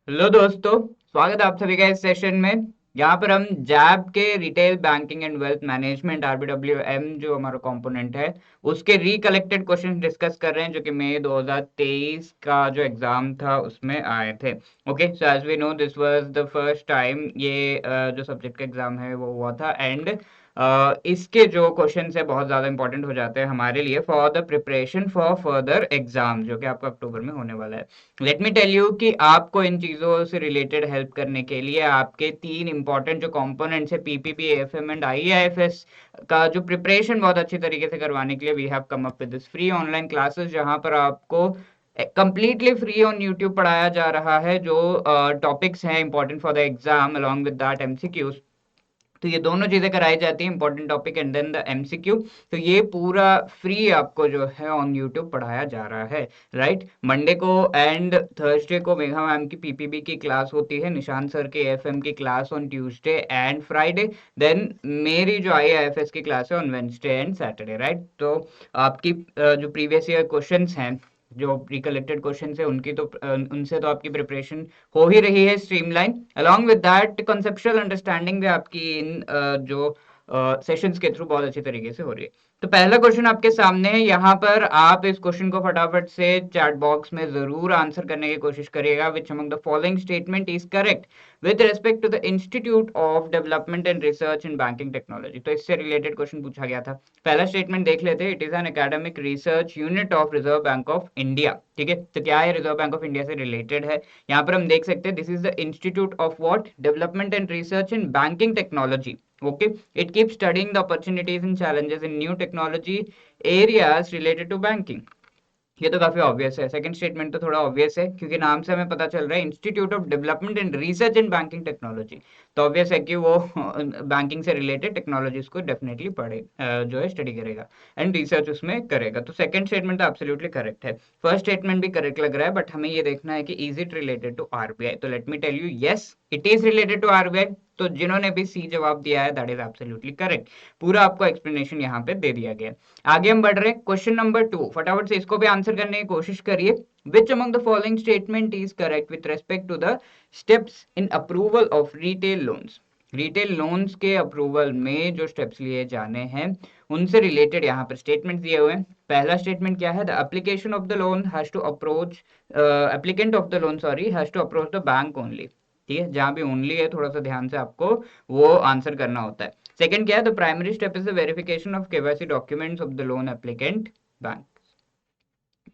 Hello दोस्तों, स्वागत है आप सभी का इस सेशन में। यहाँ पर हम जैब के retail banking and wealth management RBWM जो हमारा कंपोनेंट है उसके रिकलेक्टेड क्वेश्चन डिस्कस कर रहे हैं जो कि मई 2023 का जो एग्जाम था उसमें आए थे। Okay, so as we know this was the first time ये जो सब्जेक्ट का एग्जाम है वो हुआ था। एंड इसके जो क्वेश्चन है बहुत ज़्यादा इंपॉर्टेंट हो जाते हैं हमारे लिए for the preparation for further exam जो कि आपका अक्टूबर में होने वाला है। लेट मी टेल यू कि आपको इन चीज़ों से रिलेटेड हेल्प करने के लिए आपके तीन इंपॉर्टेंट जो कंपोनेंट्स है पीपीपी, एएफएम एंड आईआईएफएस का जो प्रिपरेशन बहुत अच्छी तरीके से करवाने के लिए we have come up with this free online classes जहां पर आपको कंप्लीटली फ्री ऑन यूट्यूब पढ़ाया जा रहा है जो टॉपिक्स हैं important for the exam along with that MCQs. तो ये दोनों चीजें कराई जाती हैं, important topic and then the MCQ. तो ये पूरा फ्री आपको जो है ऑन यूट्यूब पढ़ाया जा रहा है। राइट, मंडे को एंड थर्सडे को मेघा मैम की पीपीबी की क्लास होती है, निशांत सर के एफएम की class on Tuesday and Friday. Then मेरी जो आईआईएफएस की क्लास है on Wednesday and Saturday. Right, तो आपकी जो प्रीवियस ईयर क्वेश्चंस हैं, जो रिकलेक्टेड क्वेश्चन है उनकी तो उनसे तो आपकी प्रिपरेशन हो ही रही है streamline. Along with that conceptual understanding भी आपकी इन जो सेशंस के थ्रू बहुत अच्छी तरीके से हो रही है। तो पहला क्वेश्चन आपके सामने है, यहाँ पर आप इस क्वेश्चन को फटाफट से चैट बॉक्स में जरूर आंसर करने की कोशिश करिएगा। Which among the following statement is correct with respect to the institute of development and research in banking technology. तो इससे रिलेटेड क्वेश्चन पूछा गया था। पहला स्टेटमेंट देख लेते हैं। It is an academic research unit of reserve bank of India. ठीक है, तो क्या है, रिजर्व बैंक ऑफ इंडिया से रिलेटेड है। यहाँ पर हम देख सकते हैं this is the institute of what, development and research in banking technology. Okay, it keeps studying the opportunities and challenges in new technology areas related to banking. ये तो काफी ऑब्वियस है। सेकंड स्टेटमेंट तो थोड़ा ऑब्वियस है क्योंकि नाम से हमें पता चल रहा है institute of development and research in banking technology. तो ऑब्वियस है कि वो बैंकिंग से रिलेटेड टेक्नोलॉजीज को डेफिनेटली पढ़े जो है स्टडी करेगा एंड रिसर्च उसमें करेगा। तो सेकंड स्टेटमेंट तो एब्सोल्युटली करेक्ट है। फर्स्ट स्टेटमेंट भी करेक्ट लग रहा है, बट हमें ये देखना है कि is it related to RBI. तो let me tell you, yes it is related to RBI. तो जिन्होंने भी सी जवाब दिया है दैट इज एब्सोल्युटली करेक्ट। पूरा आपको एक्सप्लेनेशन यहाँ पे दे दिया गया है। आगे हम बढ़ रहे हैं क्वेश्चन नंबर 2, फटाफट से इसको भी आंसर करने की कोशिश करिए। Which among the following statement is correct with respect to the steps in approval of retail loans. Retail loans के अप्रूवल में जो स्टेप्स लिए जाने हैं उनसे रिलेटेड यहाँ पर स्टेटमेंट दिए हुए हैं। पहला स्टेटमेंट क्या है, the application of the loan has to approach, applicant of the loan sorry has to approach the bank only. ठीक है, जहां भी ओनली है थोड़ा सा ध्यान से आपको वो आंसर करना होता है। सेकंड क्या है, the primary step is the verification of KYC documents of the loan applicant bank.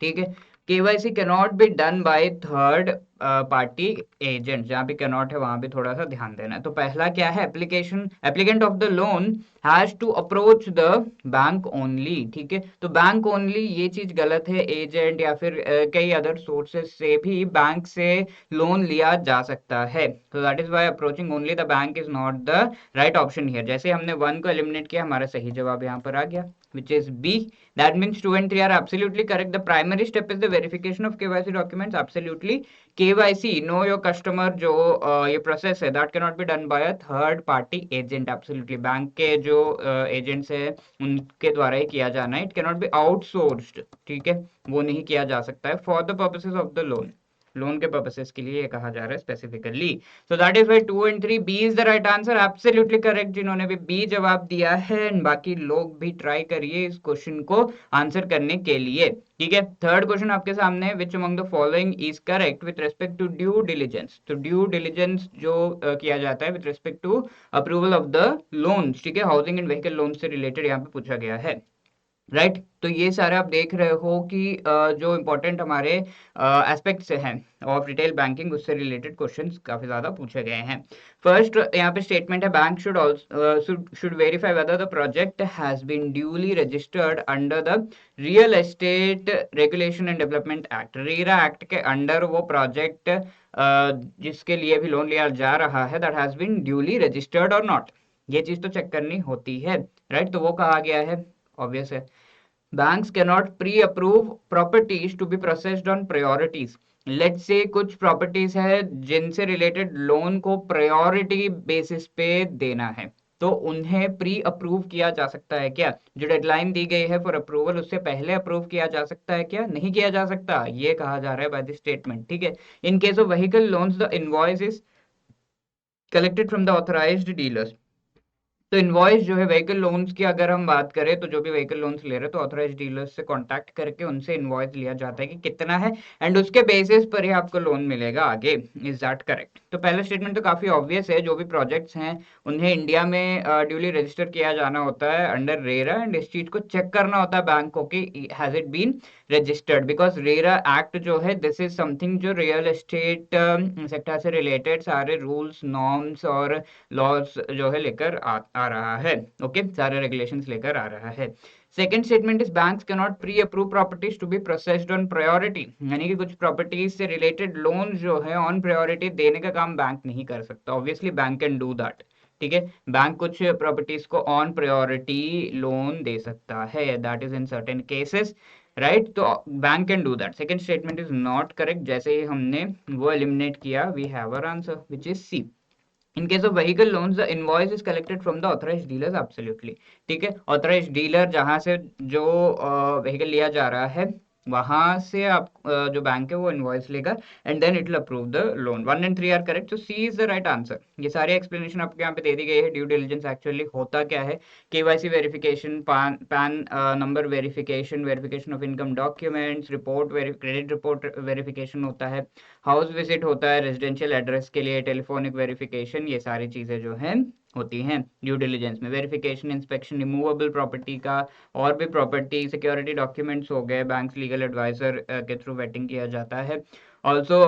ठीक है, KYC can not be done by third party agent. जहां भी कैन नॉट है वहां भी थोड़ा सा ध्यान देना है। तो पहला क्या है, application applicant of the loan has to approach the bank only. ठीक है, तो बैंक ओनली ये चीज गलत है। एजेंट या फिर कई अदर सोर्सेज से भी बैंक से लोन लिया जा सकता है। तो that is why approaching only the bank is not the right option here. जैसे हमने वन को एलिमिनेट किया, हमारा सही जवाब यहाँ पर आ गया which is B. That means 2 and 3 are absolutely correct. The primary step is the verification of KYC documents. Absolutely. KYC, know your customer, जो ये process है that cannot be done by a third party agent. Absolutely. Bank के जो agents है उनके द्वारा ही किया जाना है. It cannot be outsourced. ठीक है, वो नहीं किया जा सकता है for the purposes of the loan. Loan के पर्पसेस के लिए कहा जा रहा है specifically. So that is why 2 and 3 B is the right answer, absolutely correct. जिन्होंने भी बी जवाब दिया है, बाकी लोग भी ट्राई करिए इस क्वेश्चन को आंसर करने के लिए। ठीक है, थर्ड क्वेश्चन आपके सामने है, which among the following is correct with respect to due diligence. तो ड्यू डिलीजेंस जो किया जाता है with respect to approval of the loan. ठीक है, हाउसिंग एंड व्हीकल लोन से रिलेटेड यहाँ पे पूछा गया है। राइट तो ये सारे आप देख रहे हो कि जो इंपॉर्टेंट हमारे एस्पेक्ट से हैं ऑफ रिटेल बैंकिंग उससे रिलेटेड क्वेश्चंस काफी ज्यादा पूछे गए हैं। फर्स्ट यहाँ पे स्टेटमेंट है, bank should verify whether the project has been duly registered under the real estate regulation and development act. RERA act के अंडर वो प्रोजेक्ट जिसके लिए भी लोन लिया जा रहा है that has been duly registered और नॉट। ये चीज तो चेक करनी होती है। राइट, तो वो कहा गया है, ऑब्वियस है। Banks cannot pre-approve properties to be processed on priorities. Let's say कुछ प्रॉपर्टीज है जिनसे रिलेटेड लोन को प्रायोरिटी बेसिस पे देना है। तो उन्हें प्री अप्रूव किया जा सकता है क्या? जो डेडलाइन दी गई है फॉर अप्रूवल उससे पहले अप्रूव किया जा सकता है क्या? नहीं किया जा सकता, ये कहा जा रहा है बाय दिस स्टेटमेंट। ठीक है, in case of vehicle loans the invoice is collected from the authorised dealers. तो इनवॉइस जो है व्हीकल लोन्स की अगर हम बात करें, तो जो भी व्हीकल लोन्स ले रहे हैं तो ऑथराइज डीलर्स से कांटेक्ट करके उनसे इनवॉइस लिया जाता है कि कितना है, एंड उसके बेसिस पर ही आपको लोन मिलेगा आगे। Is that correct? तो पहला स्टेटमेंट तो काफी ऑब्वियस है, जो भी प्रोजेक्ट्स हैं उन्हें इंडिया में ड्यूली रजिस्टर किया जाना होता है अंडर रेरा, एंड इस चीज को चेक करना होता है बैंक को कि has it been registered, because RERA act जो है दिस इज समथिंग जो रियल एस्टेट सेक्टर से रिलेटेड सारे रूल्स नॉर्म्स और लॉज जो है लेकर आ रहा है। ओके, सारे रेगुलेशंस लेकर आ रहा है। Second statement is banks can not pre approve properties to be processed on priority, यानी कि कुछ प्रॉपर्टीज से रिलेटेड लोन जो है ऑन प्रायोरिटी देने का काम बैंक नहीं कर सकता। Obviously bank can do that. ठीक है, बैंक कुछ प्रॉपर्टीज को ऑन प्रायोरिटी लोन दे सकता है, that is in certain cases, right? तो bank can do that. Second statement is not correct, जैसे ही हमने वो एलिमिनेट किया, we have our answer which is C. In case of vehicle loans, the invoice is collected from the authorized dealers, absolutely। ठीक है, authorized dealer जहां से जो व्हीकल लिया जा रहा है वहां से आप जो बैंक है वो इनवॉइस लेगा, and then it will approve the loan. 1 and 3 are correct, तो C is the right answer. ये सारे एक्सप्लेनेशन आपको यहाँ पे दे दी गई है। ड्यू डिलिजेंस एक्चुअली होता क्या है? KYC verification, pan number verification, verification of income documents, report credit report verification होता है, हाउस विजिट होता है रेजिडेंशियल एड्रेस के लिए, टेलीफोनिक वेरिफिकेशन, ये सारी चीजें जो हैं होती हैं ड्यू डिलिजेंस में। वेरिफिकेशन, इंस्पेक्शन रिमूवेबल प्रॉपर्टी का, और भी प्रॉपर्टी सिक्योरिटी डॉक्यूमेंट्स हो गए, बैंक्स लीगल एडवाइजर के थ्रू वेटिंग किया जाता है। ऑल्सो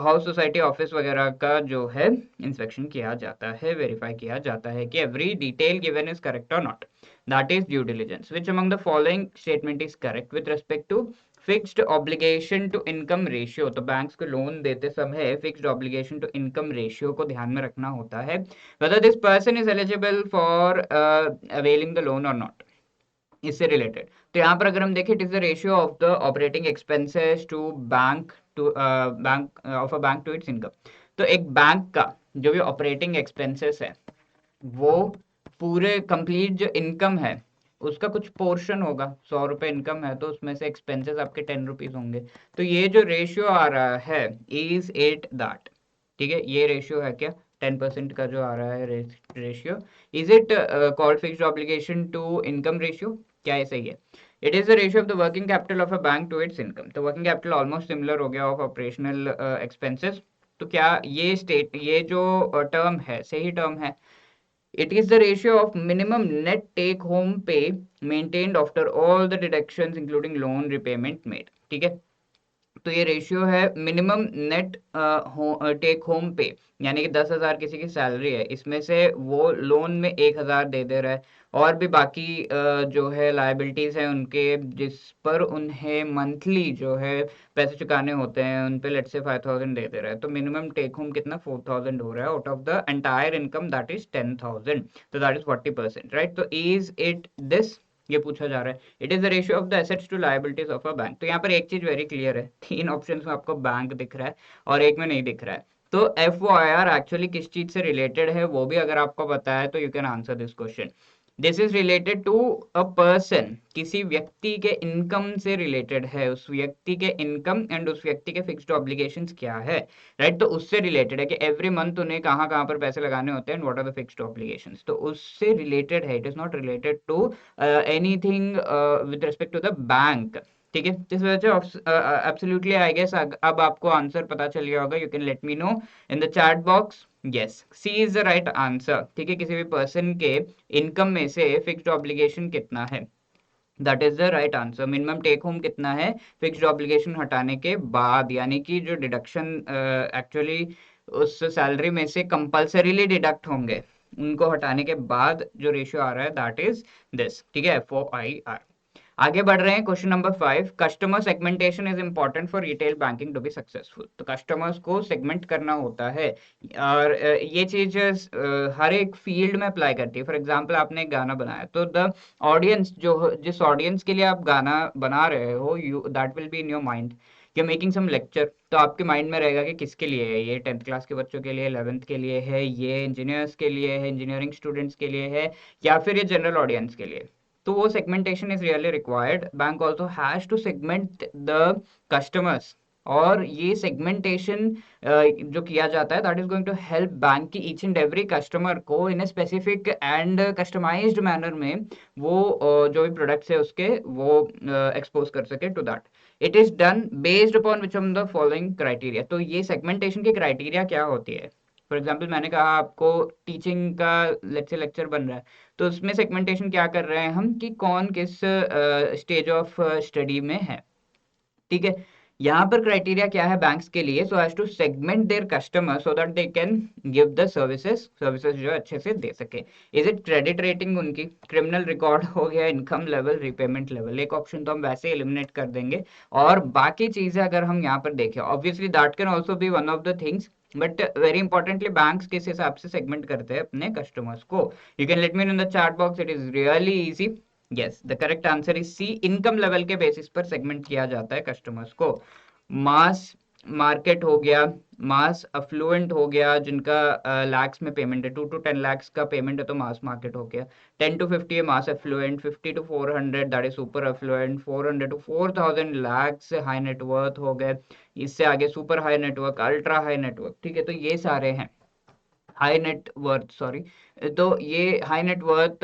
हाउस सोसाइटी ऑफिस वगैरह का जो है इंस्पेक्शन किया जाता है, वेरीफाई किया जाता है कि every detail given is correct और not, that is due diligence. Which among the following statement is correct with respect to fixed obligation to income ratio? तो बैंक्स को लोन देते समय fixed obligation to income ratio को ध्यान में रखना होता है, whether this person is eligible for availing the loan or not, इससे रिलेटेड। तो यहाँ पर अगर हम देखें, it is the ratio of the operating expenses to bank of a bank to its income. तो एक बैंक का जो भी ऑपरेटिंग एक्सपेंसेस है वो पूरे कंप्लीट जो इनकम है उसका कुछ पोर्शन होगा। 100 रुपए इनकम है तो उसमें से एक्सपेंसेस आपके 10 रुपीज होंगे। तो ये जो रेशियो आ रहा है इज इट दैट? ठीक है, ये रेशियो है क्या? 10% का जो आ रहा है ratio, is it called fixed obligation to income ratio? क्या ये सही है? It is the ratio of the working capital of a bank to its income. तो वर्किंग कैपिटल ऑलमोस्ट सिमिलर हो गया ऑफ ऑपरेशनल एक्सपेंसेस। तो क्या ये जो टर्म है सही टर्म है? It is the ratio of minimum net take home pay maintained after all the deductions including loan repayment made। ठीक है, तो ये रेशियो है मिनिमम नेट टेक होम पे, यानी कि 10,000 किसी की सैलरी है, इसमें से वो लोन में 1,000 दे दे रहा है, और भी बाकी जो है लायबिलिटीज है उनके जिस पर उन्हें मंथली जो है पैसे चुकाने होते हैं उन पे लेट्स से 5,000 दे दे रहा है। तो मिनिमम टेक होम कितना? 4,000 हो रहा है out of the entire income that is 10,000। तो दैट इज 40%, राइट? तो इज इट दिस? ये पूछा जा रहा है। It is the ratio of the assets to liabilities of a bank. तो यहाँ पर एक चीज वेरी क्लियर है, 3 ऑप्शंस में आपको बैंक दिख रहा है और एक में नहीं दिख रहा है। तो FOIR एक्चुअली किस चीज से रिलेटेड है वो भी अगर आपको पता है तो you can answer this question. This is related to a person, किसी व्यक्ति के इनकम से रिलेटेड है, उस व्यक्ति के इनकम एंड उस व्यक्ति के फिक्स्ड ऑब्लिगेशंस क्या है, राइट? तो उससे रिलेटेड है कि एवरी मंथ उन्हें कहाँ कहाँ पर पैसे लगाने होते हैं, what are the fixed obligations. तो उससे रिलेटेड है, it is not related to anything with respect to the bank. ठीक है, इस वजह से एब्सोल्युटली आई गेस अब आपको आंसर पता चल गया होगा। You can let me know in the chat box. Yes, C is the right answer. ठीक है, किसी भी पर्सन के इनकम में से फिक्स्ड ऑब्लिगेशन कितना है, that is the right answer. Minimum take home कितना है फिक्स्ड ऑब्लिगेशन हटाने के बाद, यानी कि जो डिडक्शन एक्चुअली उस सैलरी में से कंपल्सरीली डिडक्ट होंगे उनको हटाने के बाद जो रेशियो आ रहा है दैट इज दिस। ठीक है, FOIR। आगे बढ़ रहे हैं, question number 5। Customer segmentation is important for retail banking to be successful. तो कस्टमर्स को सेगमेंट करना होता है, और ये चीज हर एक फील्ड में अप्लाई करती है। फॉर एग्जांपल आपने एक गाना बनाया तो द ऑडियंस, जो जिस ऑडियंस के लिए आप गाना बना रहे हो, you that will be in your mind you're making some lecture, तो आपके माइंड में रहेगा कि किसके लिए है ये, 10th क्लास के बच्चों के लिए, 11th के लिए है, ये इंजीनियर्स के लिए है, इंजीनियरिंग स्टूडेंट्स के लिए है, या फिर ये जनरल ऑडियंस के लिए। तो वो segmentation is really required. Bank also has to segment the customers, और ये सेगमेंटेशन जो किया जाता है that is going to help bank की ईच एंड एवरी कस्टमर को in a specific and customized manner में वो जो भी प्रोडक्ट्स है उसके वो एक्सपोज कर सके to that. It is done based upon which of the following criteria. तो ये सेगमेंटेशन की क्राइटेरिया क्या होती है? फॉर एग्जाम्पल मैंने कहा आपको टीचिंग का लेट्स से लेक्चर बन रहा है, तो उसमें सेगमेंटेशन क्या कर रहे हैं हम कि कौन किस स्टेज ऑफ स्टडी में है। ठीक है, यहाँ पर क्राइटेरिया क्या है बैंक्स के लिए? So has to segment their customer so that they can give the services जो अच्छे से दे सके। इज इट क्रेडिट रेटिंग, उनकी क्रिमिनल रिकॉर्ड हो गया, इनकम लेवल, रिपेमेंट लेवल, एक ऑप्शन तो हम वैसे एलिमिनेट कर देंगे। और बाकी चीजें अगर हम यहाँ पर देखें, obviously that can also be one of the things, but very importantly banks किस हिसाब से सेगमेंट करते हैं अपने कस्टमर्स को। You can let me know in the chat box, it is really easy. Yes, the correct answer is C, income level के basis पर segment किया जाता है कस्टमर्स को। मास मार्केट हो गया, मास अफ्लुएंट हो गया, जिनका लैक्स में पेमेंट है, 2 to 10 lakhs का पेमेंट है तो मास मार्केट हो गया। 10 to 50 है mass affluent, 50 to 400 that is super affluent, 400 to 4000 lakhs high net worth हो गए, इससे आगे super high network, ultra high network. ठीक है, तो ये सारे हैं हाई नेटवर्थ, सॉरी, तो ये हाई नेटवर्थ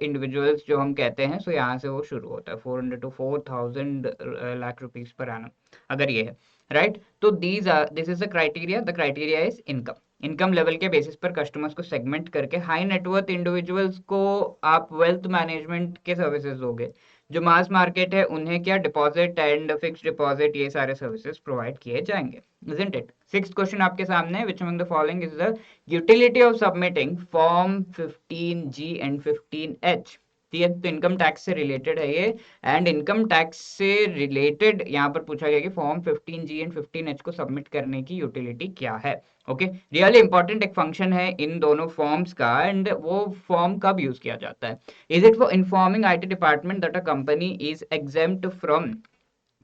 इंडिविजुअल्स जो हम कहते हैं, सो यहाँ से वो शुरू होता है 400 to 4000 lakh rupees per annum, अगर ये है राइट। तो this is the criteria is income level के बेसिस पर कस्टमर्स को सेगमेंट करके हाई नेटवर्थ इंडिविजुअल्स को आप वेल्थ मैनेजमेंट के सर्विसेज दोगे, जो मास मार्केट है उन्हें क्या डिपॉजिट एंड फिक्स डिपॉजिट ये सारे सर्विसेज प्रोवाइड किए जाएंगे, isn't it? सिक्स्थ क्वेश्चन आपके सामने है, which among the following is the utility of submitting form 15G and 15H? ठीक है, तो इनकम टैक्स से रिलेटेड है ये, एंड इनकम टैक्स से रिलेटेड यहाँ पर पूछा गया कि फॉर्म 15G एंड 15H को सबमिट करने की यूटिलिटी क्या है। ओके, रियली इंपॉर्टेंट एक फंक्शन है इन दोनों फॉर्म्स का, एंड वो फॉर्म कब यूज किया जाता है? Is it for informing IT department that a company is exempt from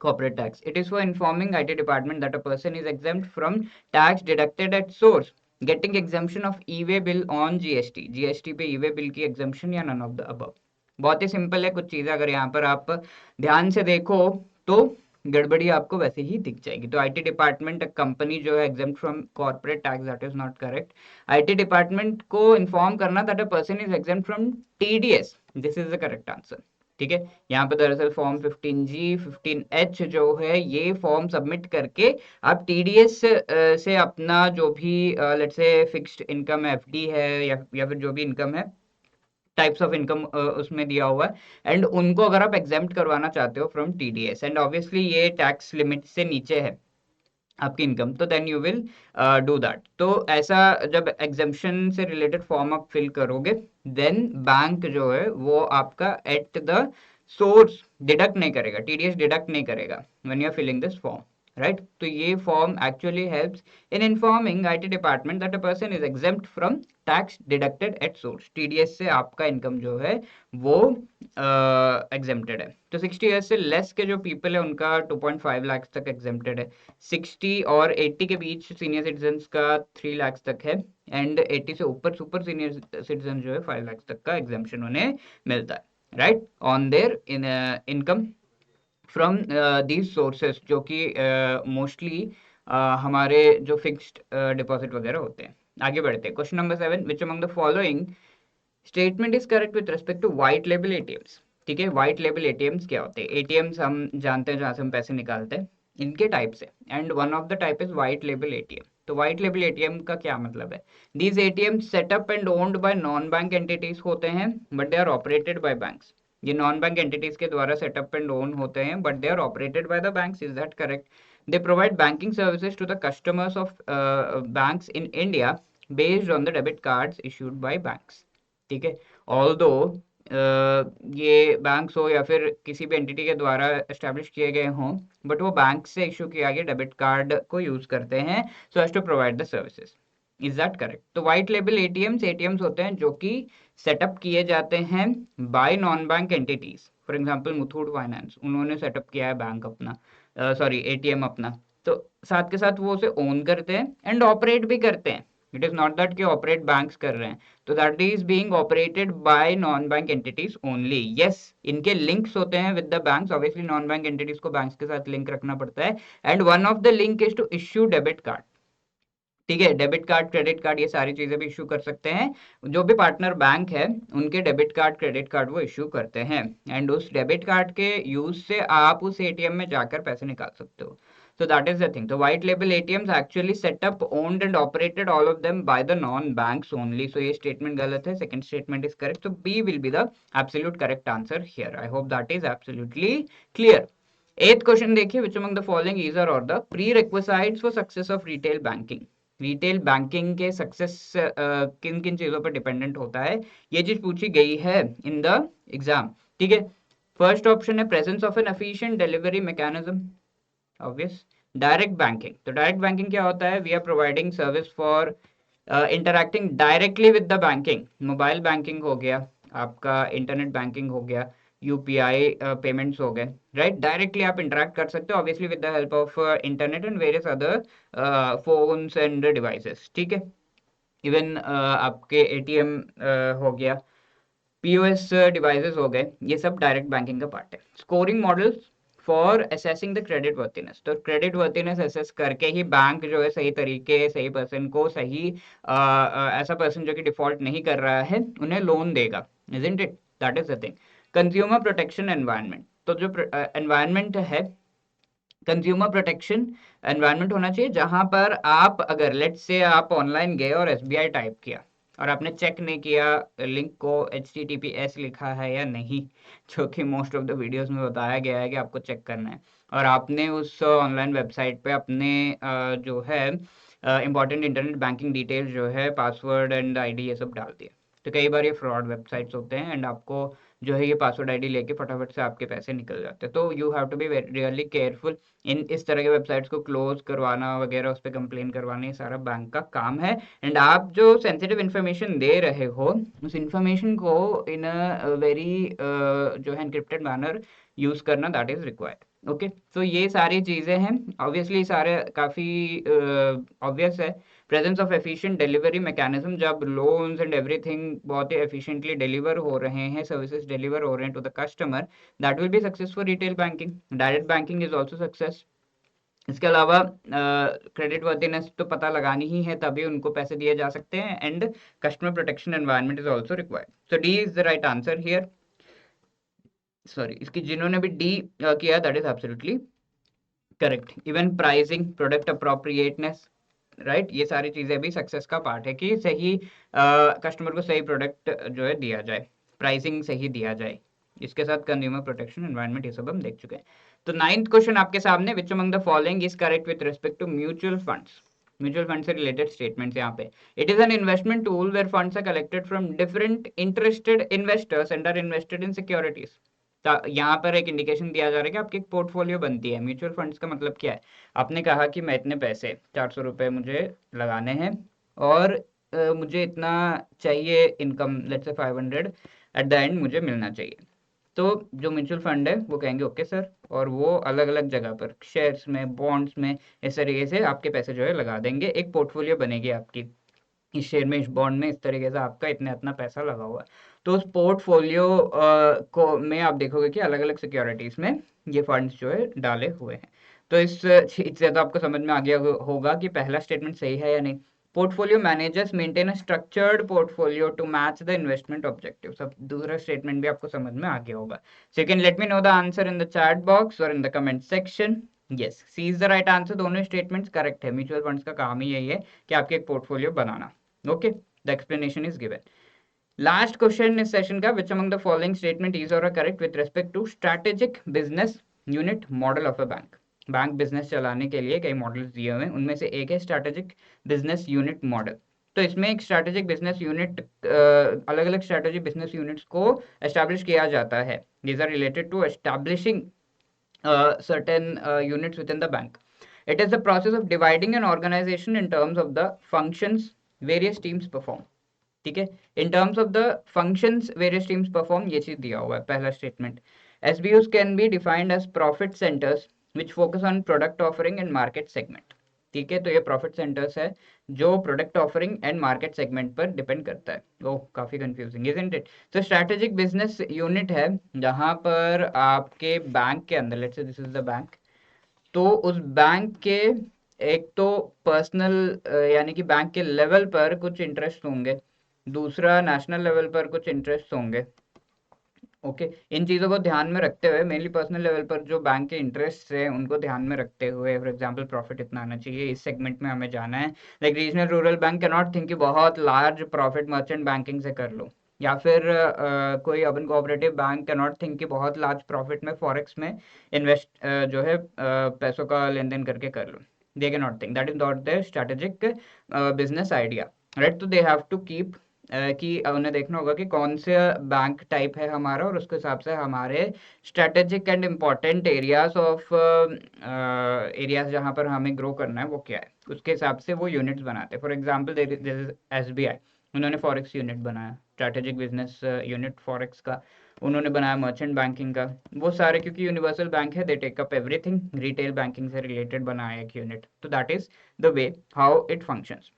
corporate tax? It is for informing IT department that a person is exempt from tax deducted at source, getting exemption of e-way bill on GST पे e-way bill की exemption या none of the above। बहुत ही simple है, कुछ चीजें अगर यहाँ पर आप ध्यान से देखो तो गड़बड़ी आपको वैसे ही दिख जाएगी। तो IT डिपार्टमेंट कंपनी जो है exempt from corporate tax, that is not correct. IT department को इन्फॉर्म करना that a person is exempt from TDS, this is the correct answer. ठीक है, यहाँ पे दरअसल फॉर्म 15G 15H जो है ये फॉर्म सबमिट करके आप TDS से अपना जो भी let's say fixed income FD है या फिर जो भी इनकम है, टाइप्स ऑफ इनकम उसमें दिया हुआ है, एंड उनको अगर आप एग्जेम्प्ट करवाना चाहते हो फ्रॉम TDS, एंड ऑब्वियसली ये टैक्स लिमिट से नीचे है आपकी इनकम, तो then you will do that. तो ऐसा जब एग्जेम्पशन से रिलेटेड फॉर्म आप फिल करोगे, देन बैंक जो है वो आपका एट द सोर्स डिडक्ट नहीं करेगा, TDS डिडक्ट नहीं करेगा when you are filling this form, right. तो ये form actually helps in informing IT department that a person is exempt from tax deducted at source. TDS से आपका income जो है वो एग्जेम्प्टेड है। तो 60 ईयर्स से लेस के जो पीपल है उनका 2.5 लाख तक एग्जेम्प्टेड है, 60 और 80 के बीच सीनियर सिटीजन का 3 लाख तक है, एंड 80 से ऊपर सुपर सीनियर सिटीजन जो है 5 लाख तक का एग्जेम्पशन उन्हें मिलता है, right, on their income from these sources, जो कि मोस्टली हमारे जो फिक्स्ड डिपॉजिट वगैरह होते हैं। आगे बढ़ते हैं, question number 7, which among the following statement is correct with respect to white label ATMs? ठीक है, व्हाइट लेबल ATMs क्या होते हैं? ATMs हम जानते हैं जहां से हम पैसे निकालते हैं, इनके टाइप से, and one of the type is white label ATM। तो व्हाइट लेबल ATM का क्या मतलब है? These ATM setup and owned by non bank entities होते हैं, but they are operated by banks. ये नॉन बैंक एंटिटीज के द्वारा सेटअप एंड ओन होते हैं, but they are operated by the banks, is that correct? They provide banking services to the customers of banks in India based on the debit cards issued by banks. ठीक है, although ये banks हो या फिर किसी भी entity के द्वारा एस्टेब्लिश किए गए हों, बट वो बैंक से इशू किया गया डेबिट कार्ड को यूज करते हैं so as to provide the services, is that correct? तो व्हाइट लेबल ATMs होते हैं जो कि सेटअप किए जाते हैं by non bank entities. For example Muthoot finance, उन्होंने सेटअप किया है बैंक अपना, सॉरी एटीएम अपना, तो साथ के साथ वो उसे ओन करते हैं एंड ऑपरेट भी करते हैं। इट इज नॉट दैट कि ऑपरेट बैंक्स कर रहे हैं, तो that is being operated by non bank entities only. Yes, इनके लिंक्स होते हैं with the banks, obviously non bank entities को बैंक्स के साथ लिंक रखना पड़ता है, and one of the link is to issue debit card. ठीक है, डेबिट कार्ड, क्रेडिट कार्ड, ये सारी चीजें भी इश्यू कर सकते हैं। जो भी पार्टनर बैंक है उनके डेबिट कार्ड, क्रेडिट कार्ड वो इश्यू करते हैं, एंड उस डेबिट कार्ड के यूज से आप उस एटीएम में जाकर पैसे निकाल सकते हो। So that is the thing. The white label ATMs actually set up, owned and operated all of them by the non-banks only. So ये statement गलत है, second statement is correct. So B will be the absolute correct answer here. I hope that is absolutely clear. Eighth question देखिए, which among the following is or the prerequisites for success of retail banking? Retail banking के success किन किन चीजों पर dependent होता है, ये चीज पूछी गई है इन द एग्जाम। ठीक है, first option is presence of an efficient delivery mechanism, obvious. Direct banking, तो डायरेक्ट बैंकिंग क्या होता है, we are providing service for interacting directly with the banking. Mobile banking हो गया, आपका इंटरनेट बैंकिंग हो गया, यूपीआई पेमेंट्स हो गए, राइट। डायरेक्टली आप इंटरैक्ट कर सकते हो obviously with the help of internet and various other phones end devices. ठीक है, इवन आपके एटीएम हो गया, पीओएस डिवाइसेस हो गए, ये सब डायरेक्ट बैंकिंग का पार्ट है। Scoring models for assessing the credit worthiness, तो क्रेडिट वर्थिनेस असेस करके ही बैंक जो है सही तरीके, सही पर्सन को, सही ऐसा पर्सन जो कि डिफॉल्ट नहीं कर रहा है उन्हें लोन देगा, isn't it? That is the thing. Consumer protection environment, तो जो एनवायरनमेंट है, कंज्यूमर प्रोटेक्शन एनवायरनमेंट होना चाहिए जहां पर आप, अगर लेट से आप ऑनलाइन गए और एसबीआई टाइप किया और आपने चेक नहीं किया लिंक को HTTPS लिखा है या नहीं, जो कि मोस्ट ऑफ द वीडियोस में बताया गया है कि आपको चेक करना है, और आपने उस ऑनलाइन वेबसाइट पे अपने जो है इंपॉर्टेंट इंटरनेट बैंकिंग डिटेल्स जो है, पासवर्ड एंड आईडी ये सब डाल दिए, तो कई बार ये फ्रॉड वेबसाइट्स होते हैं एंड आपको जो है ये पासवर्ड आईडी लेके फटाफट से आपके पैसे निकल जाते हैं। तो you have to be really careful. इन इस तरह के वेबसाइट्स को क्लोज करवाना वगैरह, उस पर कंप्लेन करवाना, ये सारा बैंक का काम है, एंड आप जो सेंसिटिव इन्फॉर्मेशन दे रहे हो उस इन्फॉर्मेशन को इन अ वेरी जो है एनक्रिप्टेड मैनर यूज करना, दैट इज रिक्वायर्ड। ओके, तो ये सारी चीजें हैं, ऑब्वियसली सारे काफी ऑब्वियस है। Presence of efficient delivery mechanism, जब लोन्स एंड एवरीथिंग बहुत ही एफिशिएंटली डिलीवर हो रहे हैं, सर्विसेज डिलीवर हो रहे हैं to the customer, that will be success for retail banking. Direct banking is also success. इसके अलावा क्रेडिट वर्थिनेस तो पता लगानी ही है, तभी उनको पैसे दिए जा सकते हैं, and customer protection environment is also required. So D is the right answer here. Sorry, इसकी जिन्होंने भी डी किया that is absolutely correct. Even pricing, product appropriateness, right, ये सारी चीजें भी सक्सेस का पार्ट है कि सही कस्टमर को सही प्रोडक्ट जो है दिया जाए, प्राइसिंग सही दिया जाए। इसके साथ कंज्यूमर प्रोटेक्शन एनवायरनमेंट ये सब हम देख चुके हैं। तो 9th क्वेश्चन आपके सामने, which among the following is correct with respect to mutual funds? Mutual fund से रिलेटेड स्टेटमेंट्स यहाँ पे, it is an investment tool where funds are collected from different interested investors and are invested in securities. यहाँ पर एक indication दिया जा रहा है कि आपकी एक पोर्टफोलियो बनती है। म्यूचुअल फंड्स का मतलब क्या है, आपने कहा कि मैं इतने पैसे 400 रुपये मुझे लगाने हैं और मुझे इतना चाहिए income, let's say 500 at the end मुझे मिलना चाहिए। तो जो म्यूचुअल फंड है वो कहेंगे ओके सर, और वो अलग अलग जगह पर शेयर्स में, बॉन्ड्स में, इस तरीके से आपके पैसे जो है लगा देंगे, एक पोर्टफोलियो बनेगी आपकी, इस शेयर में, इस बॉन्ड में, इस तरीके से आपका इतना इतना पैसा लगा हुआ है। तो उस पोर्टफोलियो को में आप देखोगे कि अलग अलग सिक्योरिटीज में ये फंड्स जो है डाले हुए हैं। तो इस चीज से तो आपको समझ में आ गया होगा कि पहला स्टेटमेंट सही है या नहीं। Portfolio managers maintain a structured portfolio to match the investment objective. सब दूसरा स्टेटमेंट भी आपको समझ में आ गया होगा। So you can let me know the answer in the chat box और in the comment section. Yes, C is the right answer. दोनों स्टेटमेंट्स करेक्ट है। म्यूचुअल फंड्स का काम ही यही है कि आपके एक पोर्टफोलियो बनाना। Okay, the explanation is given. Last question इस सेशन का, which among the following statement is or correct with respect to strategic business unit model of a bank? Bank business चलाने के लिए कई मॉडल्स दिए हुए हैं, उनमें से एक है स्ट्रैटेजिक बिजनेस यूनिट मॉडल। तो इसमें एक स्ट्रैटेजिक बिजनेस यूनिट, अलग अलग स्ट्रैटेजिक बिजनेस यूनिट्स को एस्टैब्लिश किया जाता है। These are related to establishing certain units within the bank. It is the process of dividing an organization in terms of the functions various teams perform. ठीक है, in terms of the functions various teams perform, ये चीज दिया हुआ है पहला statement. SBUs can be defined as profit centers which focus on product offering and market segment. ठीक है, तो ये प्रॉफिट सेंटर्स है जो product offering and market segment पर डिपेंड करता है। ओह, काफी कंफ्यूजिंग इजंट इट। तो स्ट्रैटेजिक बिजनेस यूनिट है जहां पर आपके बैंक के अंदर, let's say this is the bank, तो उस बैंक के एक तो पर्सनल यानी कि बैंक के लेवल पर कुछ इंटरेस्ट होंगे, दूसरा नेशनल लेवल पर कुछ इंटरेस्ट होंगे। ओके, इन चीज़ों को ध्यान में रखते हुए, मेनली पर्सनल लेवल पर जो बैंक के इंटरेस्ट है उनको ध्यान में रखते हुए, फॉर एग्जांपल प्रॉफिट इतना आना चाहिए, इस सेगमेंट में हमें जाना है। Like regional rural bank can not think कि बहुत लार्ज प्रॉफिट मर्चेंट बैंकिंग से कर लो, या फिर कोई urban cooperative bank can not think कि बहुत लार्ज प्रॉफिट में फॉरेक्स में इन्वेस्ट जो है पैसों का लेन देन करके कर लो। They can not think, that is not their strategic business idea, right. तो दे हैव टू कीप कि उन्हें देखना होगा कि कौन से बैंक टाइप है हमारा, और उसके हिसाब से हमारे strategic and important areas of areas जहाँ पर हमें ग्रो करना है वो क्या है, उसके हिसाब से वो यूनिट्स बनाते हैं। फॉर एग्जाम्पल SBI, उन्होंने फॉरेक्स यूनिट बनाया, स्ट्रेटेजिक बिजनेस यूनिट फॉरेक्स का। उन्होंने बनाया मर्चेंट बैंकिंग का, वो सारे क्योंकि यूनिवर्सल बैंक है, they take up everything, retail banking से रिलेटेड बनाया एक यूनिट। तो that is the way how it functions.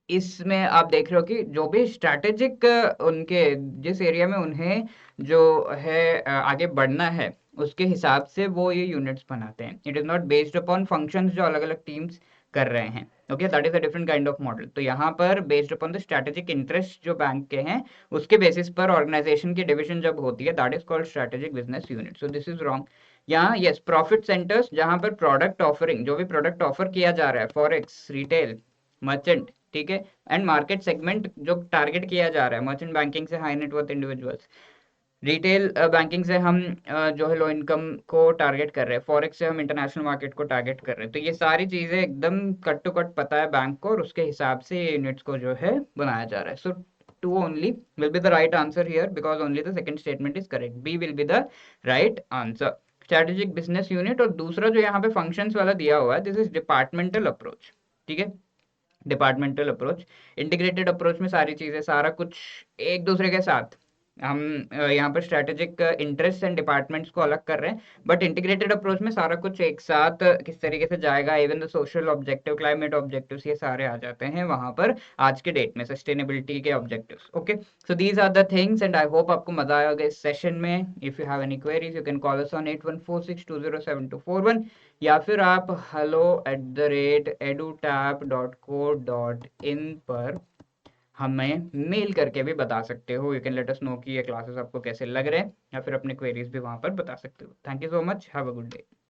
इसमें आप देख रहे हो कि जो भी स्ट्रैटेजिक उनके जिस एरिया में उन्हें जो है आगे बढ़ना है, उसके हिसाब से वो ये यूनिट्स बनाते हैं। It is not based upon functions जो अलग अलग टीम्स कर रहे हैं। Okay, that is a different kind of model. तो यहाँ पर based upon the strategic interest जो बैंक के हैं, उसके बेसिस पर ऑर्गेनाइजेशन की डिविजन जब होती है, that is called strategic business unit. So this is wrong. यहाँ यस, प्रॉफिट सेंटर्स जहां पर प्रोडक्ट ऑफरिंग, जो भी प्रोडक्ट ऑफर किया जा रहा है, फॉरेक्स, रिटेल, मर्चेंट, ठीक है, एंड मार्केट सेगमेंट जो टारगेट किया जा रहा है, मर्चेंट बैंकिंग से high net worth individuals, retail banking से हम जो है लो इनकम को टारगेट कर रहे हैं, फॉरेक्स से हम इंटरनेशनल मार्केट को टारगेट कर रहे हैं। तो ये सारी चीजें एकदम कट टू कट पता है बैंक को, और उसके हिसाब से ये यूनिट्स को जो है बनाया जा रहा है। So two only will be the right answer here, because only the second statement is correct, B will be the right answer, strategic business unit. और दूसरा जो यहाँ पे फंक्शंस वाला दिया हुआ है, दिस इज डिपार्टमेंटल अप्रोच। ठीक है, डिपार्टमेंटल अप्रोच, इंटीग्रेटेड अप्रोच में सारी चीजें, सारा कुछ एक दूसरे के साथ, हम यहाँ पर स्ट्रेटेजिक इंटरेस्ट एंड डिपार्टमेंट्स को अलग कर रहे हैं, बट इंटीग्रेटेड अप्रोच में सारा कुछ एक साथ किस तरीके से जाएगा, even the social objective, climate objectives, ये सारे आ जाते हैं वहां पर आज के डेट में, सस्टेनेबिलिटी के objectives. Okay, so these are the things, and I hope आपको मजा आएगा इस सेशन में। If you have any queries, you can call us on 8146207241, या फिर आप hello@edutap.co.in पर हमें मेल करके भी बता सकते हो। You can let us know कि ये क्लासेस आपको कैसे लग रहे हैं, या फिर अपने क्वेरीज भी वहां पर बता सकते हो। Thank you so much, have a good day.